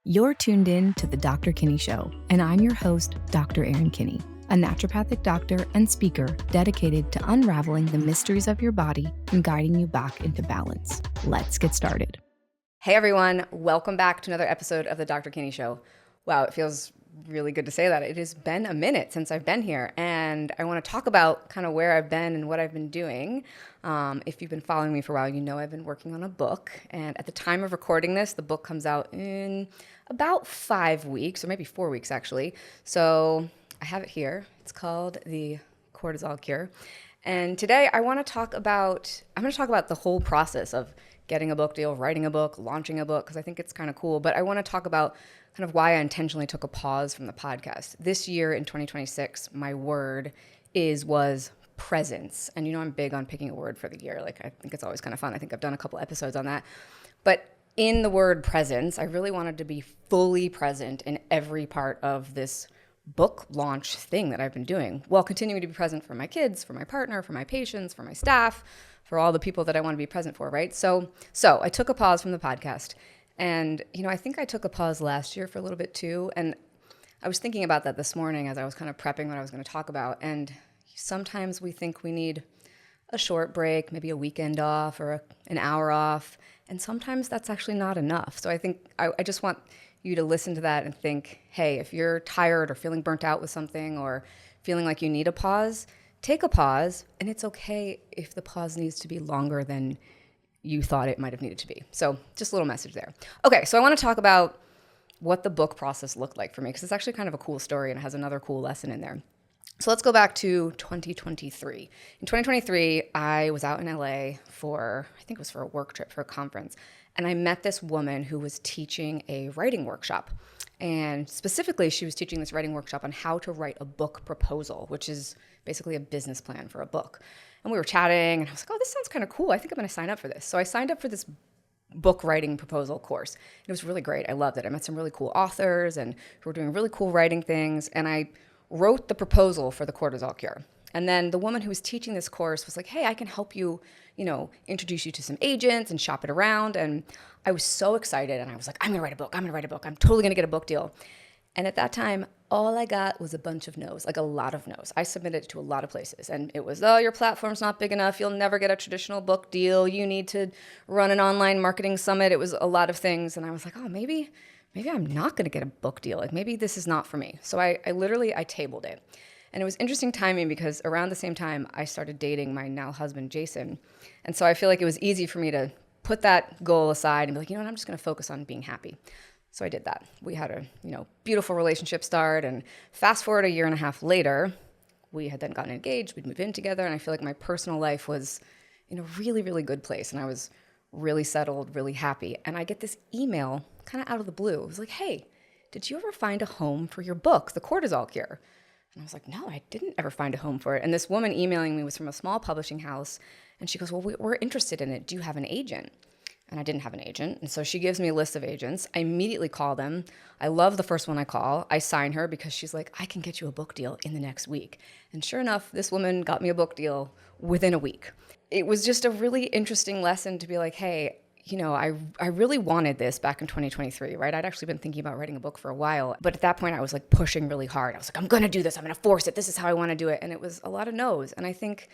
You're tuned in to the Dr. Kinney Show, and I'm your host, Dr. Erin Kinney, a naturopathic doctor and speaker dedicated to unraveling the mysteries of your body and guiding you back into balance. Let's get started. Hey everyone, welcome back to another episode of the Dr. Kinney Show. Wow, it feels really good to say that. It has been a minute since I've been here, and I want to talk about kind of where I've been and what I've been doing. If you've been following me for a while, you know I've been working on a book, and at the time of recording this, the book comes out in about 5 weeks, or maybe 4 weeks actually. So I have it here. It's called the Cortisol Cure, and today I'm going to talk about the whole process of getting a book deal, writing a book, launching a book, because I think it's kind of cool. But I want to talk about kind of why I intentionally took a pause from the podcast. This year in 2026, my word was presence. And you know I'm big on picking a word for the year. Like, I think it's always kind of fun. I think I've done a couple episodes on that. But in the word presence, I really wanted to be fully present in every part of this book launch thing that I've been doing, while continuing to be present for my kids, for my partner, for my patients, for my staff, for all the people that I want to be present for, right? So I took a pause from the podcast. And, you know, I think I took a pause last year for a little bit too. And I was thinking about that this morning as I was kind of prepping what I was going to talk about. And sometimes we think we need a short break, maybe a weekend off or an hour off. And sometimes that's actually not enough. So I think I just want you to listen to that and think, hey, if you're tired or feeling burnt out with something or feeling like you need a pause, take a pause. And it's okay if the pause needs to be longer than you thought it might have needed to be. So just a little message there. Okay, so I want to talk about what the book process looked like for me, because it's actually kind of a cool story and it has another cool lesson in there. So let's go back to 2023. In 2023, I was out in LA for a work trip for a conference. And I met this woman who was teaching a writing workshop. And specifically, she was teaching this writing workshop on how to write a book proposal, which is basically a business plan for a book. And we were chatting, and I was like, oh, this sounds kind of cool. I think I'm going to sign up for this. So I signed up for this book writing proposal course. It was really great. I loved it. I met some really cool authors and who were doing really cool writing things. And I wrote the proposal for the Cortisol Cure. And then the woman who was teaching this course was like, hey, I can help you, introduce you to some agents and shop it around. And I was so excited. And I was like, I'm going to write a book. I'm totally going to get a book deal. And at that time, all I got was a bunch of no's, like a lot of no's. I submitted to a lot of places. And it was, oh, your platform's not big enough. You'll never get a traditional book deal. You need to run an online marketing summit. It was a lot of things. And I was like, oh, maybe I'm not going to get a book deal. Like, maybe this is not for me. So I literally tabled it. And it was interesting timing because around the same time, I started dating my now husband, Jason. And so I feel like it was easy for me to put that goal aside and be like, you know what, I'm just going to focus on being happy. So I did that. We had a, beautiful relationship start, and fast forward a year and a half later, we had then gotten engaged, we'd moved in together, and I feel like my personal life was in a really, really good place, and I was really settled, really happy. And I get this email kind of out of the blue. It was like, hey, did you ever find a home for your book, The Cortisol Cure? And I was like, no, I didn't ever find a home for it. And this woman emailing me was from a small publishing house, and she goes, well, we're interested in it. Do you have an agent? And I didn't have an agent. And so she gives me a list of agents. I immediately call them. I love the first one I call. I sign her because she's like, I can get you a book deal in the next week. And sure enough, this woman got me a book deal within a week. It was just a really interesting lesson to be like, hey, I really wanted this back in 2023, right? I'd actually been thinking about writing a book for a while. But at that point, I was like pushing really hard. I was like, I'm going to do this. I'm going to force it. This is how I want to do it. And it was a lot of no's. And I think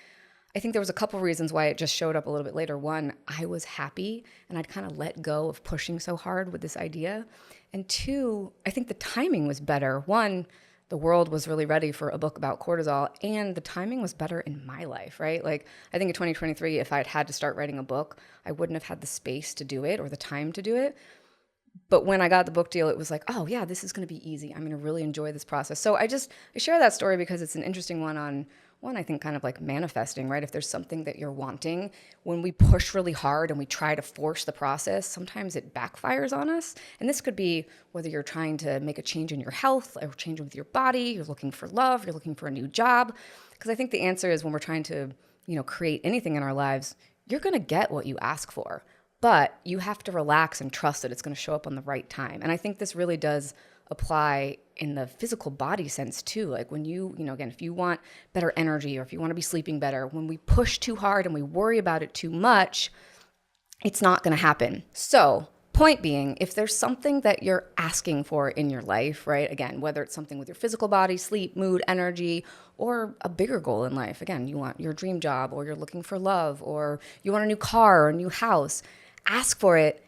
there was a couple reasons why it just showed up a little bit later. One, I was happy and I'd kind of let go of pushing so hard with this idea. And two, I think the timing was better. One, the world was really ready for a book about cortisol, and the timing was better in my life, right? Like, I think in 2023, if I'd had to start writing a book, I wouldn't have had the space to do it or the time to do it. But when I got the book deal, it was like, oh yeah, this is going to be easy. I'm going to really enjoy this process. So I share that story because it's an interesting one on I think kind of like manifesting, right? If there's something that you're wanting, when we push really hard and we try to force the process, sometimes it backfires on us. And this could be whether you're trying to make a change in your health or change with your body, you're looking for love, you're looking for a new job. Because I think the answer is when we're trying to, create anything in our lives, you're going to get what you ask for. But you have to relax and trust that it's going to show up on the right time. And I think this really does apply in the physical body sense too. Like when you, again, if you want better energy or if you want to be sleeping better, when we push too hard and we worry about it too much, it's not going to happen. So Point being, if there's something that you're asking for in your life, right? Again, whether it's something with your physical body, sleep, mood, energy, or a bigger goal in life. Again, you want your dream job, or you're looking for love, or you want a new car or a new house. Ask for it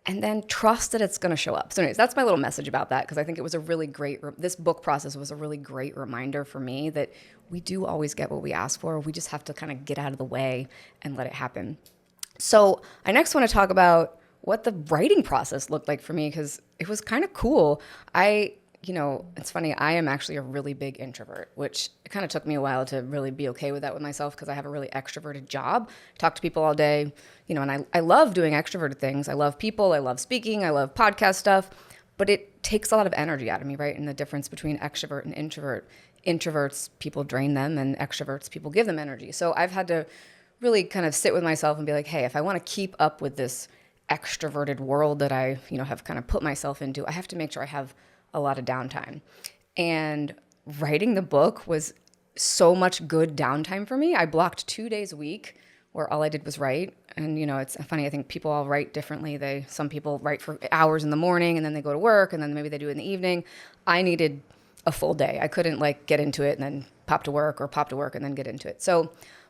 and then trust that it's going to show up. So anyways, that's my little message about that, because I think it was a really great, this book process was a really great reminder for me that we do always get what we ask for. We just have to kind of get out of the way and let it happen. So I next want to talk about what the writing process looked like for me, because it was kind of cool. It's funny, I am actually a really big introvert, which it kind of took me a while to really be okay with that with myself, because I have a really extroverted job. Talk to people all day, and I love doing extroverted things. I love people, I love speaking, I love podcast stuff, but it takes a lot of energy out of me, right? And the difference between extrovert and introvert. Introverts, people drain them, and extroverts, people give them energy. So I've had to really kind of sit with myself and be like, hey, if I want to keep up with this extroverted world that I, have kind of put myself into, I have to make sure I have a lot of downtime. And writing the book was so much good downtime for me. I blocked 2 days a week where all I did was write. And, it's funny, I think people all write differently. Some people write for hours in the morning and then they go to work and then maybe they do it in the evening. I needed a full day. I couldn't get into it and then pop to work and then get into it.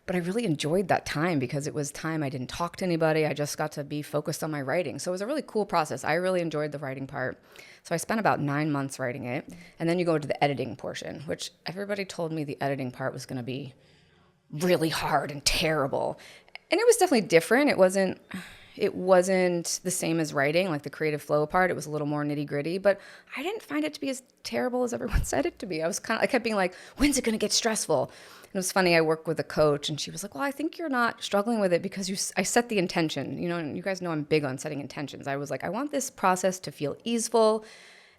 But I really enjoyed that time because it was time I didn't talk to anybody. I just got to be focused on my writing. So it was a really cool process. I really enjoyed the writing part. So I spent about 9 months writing it. And then you go to the editing portion, which everybody told me the editing part was going to be really hard and terrible. And it was definitely different. It wasn't the same as writing, like the creative flow part. It was a little more nitty gritty, but I didn't find it to be as terrible as everyone said it to be. I kept being like, when's it going to get stressful? And it was funny, I worked with a coach and she was like, well, I think you're not struggling with it because I set the intention, and you guys know I'm big on setting intentions. I was like, I want this process to feel easeful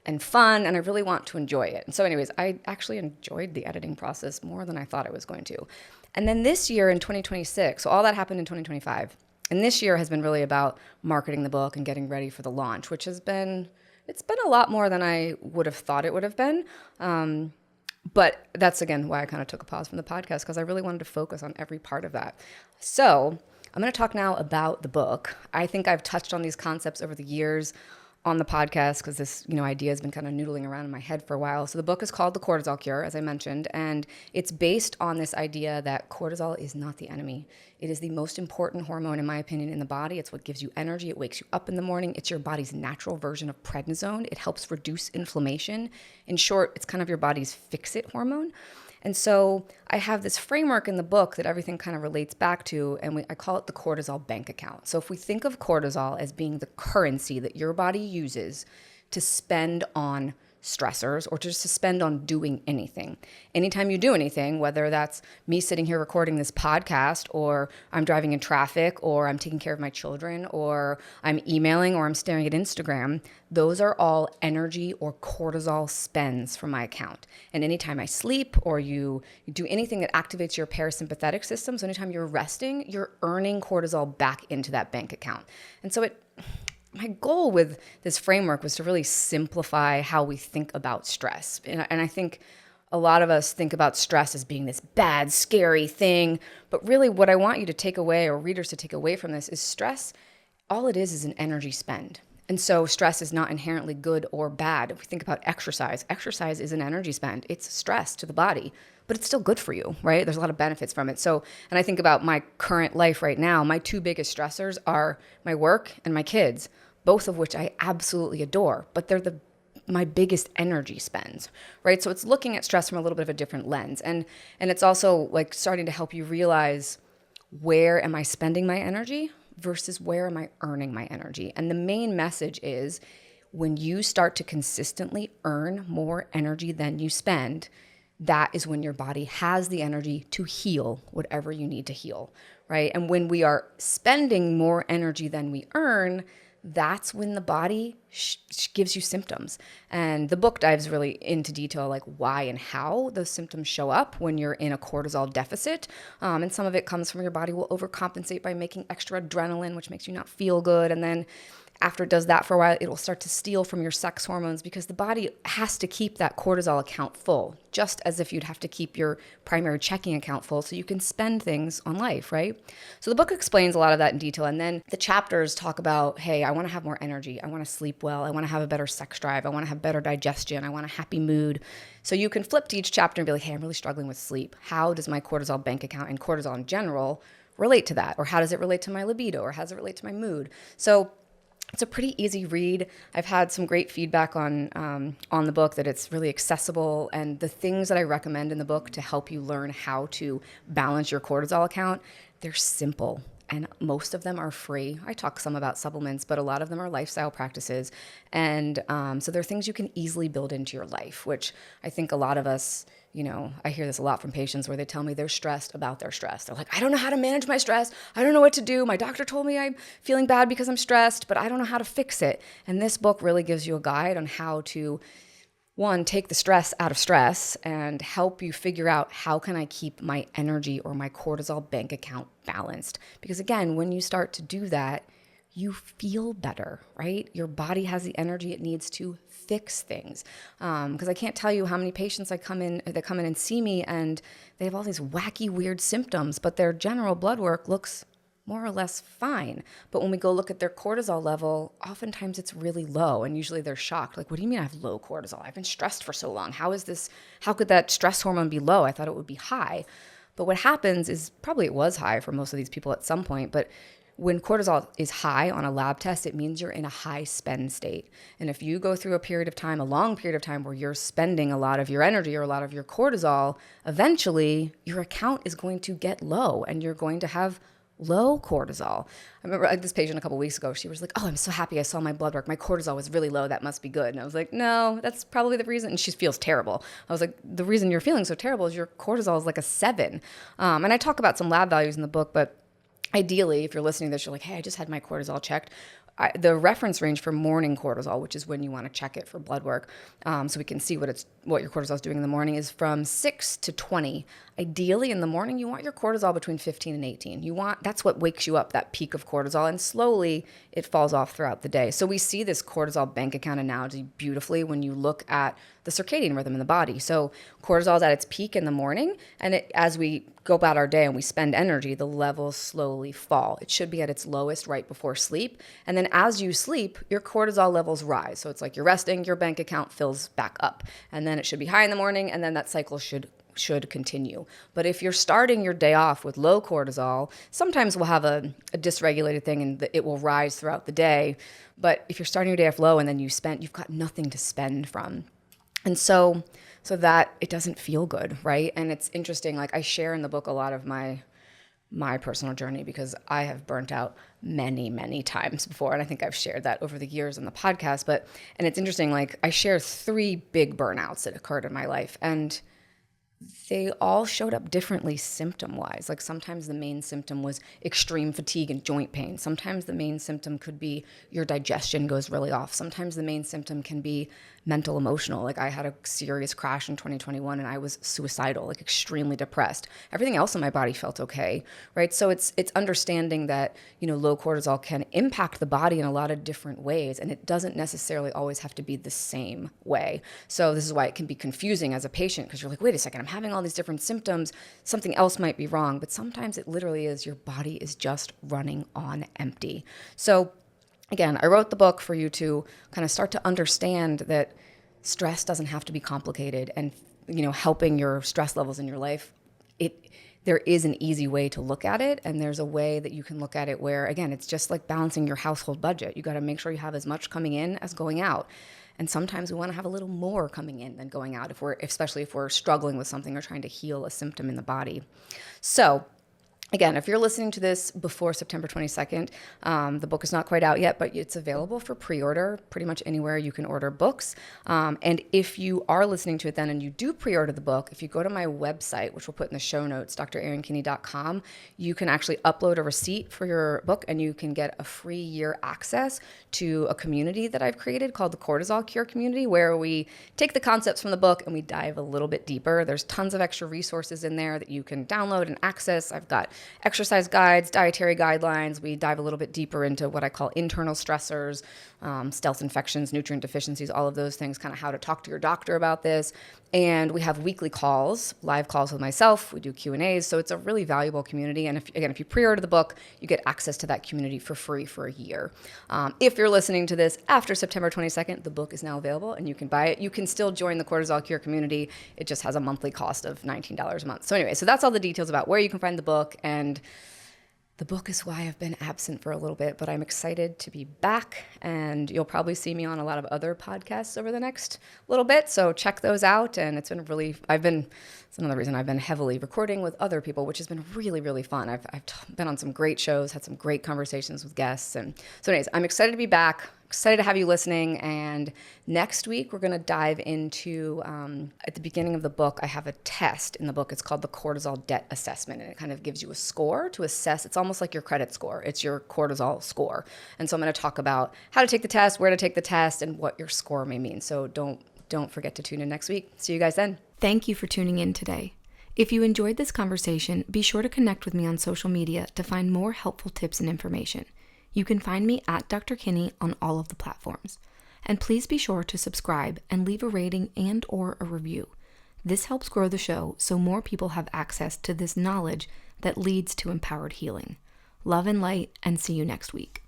and fun, and I really want to enjoy it. And so anyways, I actually enjoyed the editing process more than I thought I was going to. And then this year in 2026, so all that happened in 2025. And this year has been really about marketing the book and getting ready for the launch, which it's been a lot more than I would have thought it would have been. But that's, again, why I kind of took a pause from the podcast, because I really wanted to focus on every part of that. So I'm going to talk now about the book. I think I've touched on these concepts over the years on the podcast because this, idea has been kind of noodling around in my head for a while. So the book is called The Cortisol Cure, as I mentioned, and it's based on this idea that cortisol is not the enemy. It is the most important hormone, in my opinion, in the body. It's what gives you energy. It wakes you up in the morning. It's your body's natural version of prednisone. It helps reduce inflammation. In short, it's kind of your body's fix-it hormone. And so I have this framework in the book that everything kind of relates back to, and I call it the cortisol bank account. So if we think of cortisol as being the currency that your body uses to spend on stressors or just to spend on doing anything. Anytime you do anything, whether that's me sitting here recording this podcast, or I'm driving in traffic, or I'm taking care of my children, or I'm emailing, or I'm staring at Instagram, those are all energy or cortisol spends from my account. And anytime I sleep or you do anything that activates your parasympathetic system, so anytime you're resting, you're earning cortisol back into that bank account. And so my goal with this framework was to really simplify how we think about stress. And I think a lot of us think about stress as being this bad, scary thing. But really what I want you to take away, or readers to take away from this, is stress, all it is an energy spend. And so stress is not inherently good or bad. If we think about exercise is an energy spend. It's stress to the body, but it's still good for you, right? There's a lot of benefits from it. So, and I think about my current life right now, my two biggest stressors are my work and my kids, both of which I absolutely adore, but they're my biggest energy spends, right? So it's looking at stress from a little bit of a different lens. And it's also like starting to help you realize, where am I spending my energy versus where am I earning my energy? And the main message is, when you start to consistently earn more energy than you spend, that is when your body has the energy to heal whatever you need to heal, right? And when we are spending more energy than we earn, that's when the body gives you symptoms. And the book dives really into detail, like why and how those symptoms show up when you're in a cortisol deficit. And some of it comes from your body will overcompensate by making extra adrenaline, which makes you not feel good. And then after it does that for a while, it'll start to steal from your sex hormones because the body has to keep that cortisol account full, just as if you'd have to keep your primary checking account full so you can spend things on life, right? So the book explains a lot of that in detail. And then the chapters talk about, hey, I want to have more energy. I want to sleep well. I want to have a better sex drive. I want to have better digestion. I want a happy mood. So you can flip to each chapter and be like, hey, I'm really struggling with sleep. How does my cortisol bank account and cortisol in general relate to that? Or how does it relate to my libido? Or how does it relate to my mood? So it's a pretty easy read. I've had some great feedback on the book, that it's really accessible, and the things that I recommend in the book to help you learn how to balance your cortisol account, they're simple, and most of them are free. I talk some about supplements, but a lot of them are lifestyle practices, and so they're things you can easily build into your life, which I think a lot of us, I hear this a lot from patients where they tell me they're stressed about their stress. They're like, I don't know how to manage my stress. I don't know what to do. My doctor told me I'm feeling bad because I'm stressed, but I don't know how to fix it. And this book really gives you a guide on how to, one, take the stress out of stress and help you figure out, how can I keep my energy or my cortisol bank account balanced? Because again, when you start to do that, you feel better, right? Your body has the energy it needs to fix things. Because I can't tell you how many patients that come in and see me, and they have all these wacky, weird symptoms, but their general blood work looks more or less fine. But when we go look at their cortisol level, oftentimes it's really low, and usually they're shocked. Like, what do you mean I have low cortisol? I've been stressed for so long. How could that stress hormone be low? I thought it would be high. But what happens is, probably it was high for most of these people at some point, but when cortisol is high on a lab test, it means you're in a high spend state. And if you go through a long period of time where you're spending a lot of your energy or a lot of your cortisol, eventually your account is going to get low and you're going to have low cortisol. I remember this patient a couple weeks ago, she was like, oh, I'm so happy I saw my blood work. My cortisol was really low. That must be good. And I was like, no, that's probably the reason. And she feels terrible. I was like, the reason you're feeling so terrible is your cortisol is like a 7. And I talk about some lab values in the book, but ideally, if you're listening to this, you're like, hey, I just had my cortisol checked. The reference range for morning cortisol, which is when you want to check it for blood work, so we can see what your cortisol is doing in the morning, is from 6 to 20. Ideally, in the morning, you want your cortisol between 15 and 18. That's what wakes you up, that peak of cortisol, and slowly it falls off throughout the day. So we see this cortisol bank account analogy beautifully when you look at the circadian rhythm in the body. So cortisol is at its peak in the morning, and as we go about our day and we spend energy, the levels slowly fall. It should be at its lowest right before sleep. And then as you sleep, your cortisol levels rise. So it's like you're resting, your bank account fills back up. And then it should be high in the morning, and then that cycle should continue. But if you're starting your day off with low cortisol, sometimes we'll have a dysregulated thing and it will rise throughout the day. But if you're starting your day off low and then you've got nothing to spend from. And so that it doesn't feel good, right? And it's interesting, like I share in the book a lot of my personal journey, because I have burnt out many, many times before. And I think I've shared that over the years on the podcast. And it's interesting, like I share 3 big burnouts that occurred in my life, and they all showed up differently symptom-wise. Like sometimes the main symptom was extreme fatigue and joint pain. Sometimes the main symptom could be your digestion goes really off. Sometimes the main symptom can be mental, emotional. Like I had a serious crash in 2021 and I was suicidal, like extremely depressed. Everything else in my body felt okay, right? So it's understanding that, low cortisol can impact the body in a lot of different ways, and it doesn't necessarily always have to be the same way. So this is why it can be confusing as a patient, because you're like, wait a second, I'm having all these different symptoms. Something else might be wrong. But sometimes it literally is your body is just running on empty. So again, I wrote the book for you to kind of start to understand that stress doesn't have to be complicated, and helping your stress levels in your life, there is an easy way to look at it, and there's a way that you can look at it where, again, it's just like balancing your household budget. You got to make sure you have as much coming in as going out. And sometimes we want to have a little more coming in than going out, especially if we're struggling with something or trying to heal a symptom in the body. So again, if you're listening to this before September 22nd, the book is not quite out yet, but it's available for pre-order pretty much anywhere you can order books. And if you are listening to it then and you do pre-order the book, if you go to my website, which we'll put in the show notes, drerinkinney.com, you can actually upload a receipt for your book, and you can get a free year access to a community that I've created called the Cortisol Cure community, where we take the concepts from the book and we dive a little bit deeper. There's tons of extra resources in there that you can download and access. I've got exercise guides, dietary guidelines. We dive a little bit deeper into what I call internal stressors, stealth infections, nutrient deficiencies, all of those things, kind of how to talk to your doctor about this. And we have weekly calls, live calls with myself. We do Q&As. So it's a really valuable community. And if you pre-order the book, you get access to that community for free for a year. If you're listening to this after September 22nd, the book is now available and you can buy it. You can still join the Cortisol Cure community. It just has a monthly cost of $19 a month. So anyway, so that's all the details about where you can find the book. And the book is why I've been absent for a little bit, but I'm excited to be back, and you'll probably see me on a lot of other podcasts over the next little bit, so check those out. And it's another reason I've been heavily recording with other people, which has been really, really fun. I've been on some great shows, had some great conversations with guests, and so anyways, I'm excited to be back. Excited to have you listening. And next week, we're going to dive into, at the beginning of the book, I have a test in the book. It's called the Cortisol Debt Assessment. And it kind of gives you a score to assess. It's almost like your credit score. It's your cortisol score. And so I'm going to talk about how to take the test, where to take the test, and what your score may mean. So don't forget to tune in next week. See you guys then. Thank you for tuning in today. If you enjoyed this conversation, be sure to connect with me on social media to find more helpful tips and information. You can find me at Dr. Kinney on all of the platforms. And please be sure to subscribe and leave a rating and/or a review. This helps grow the show so more people have access to this knowledge that leads to empowered healing. Love and light, and see you next week.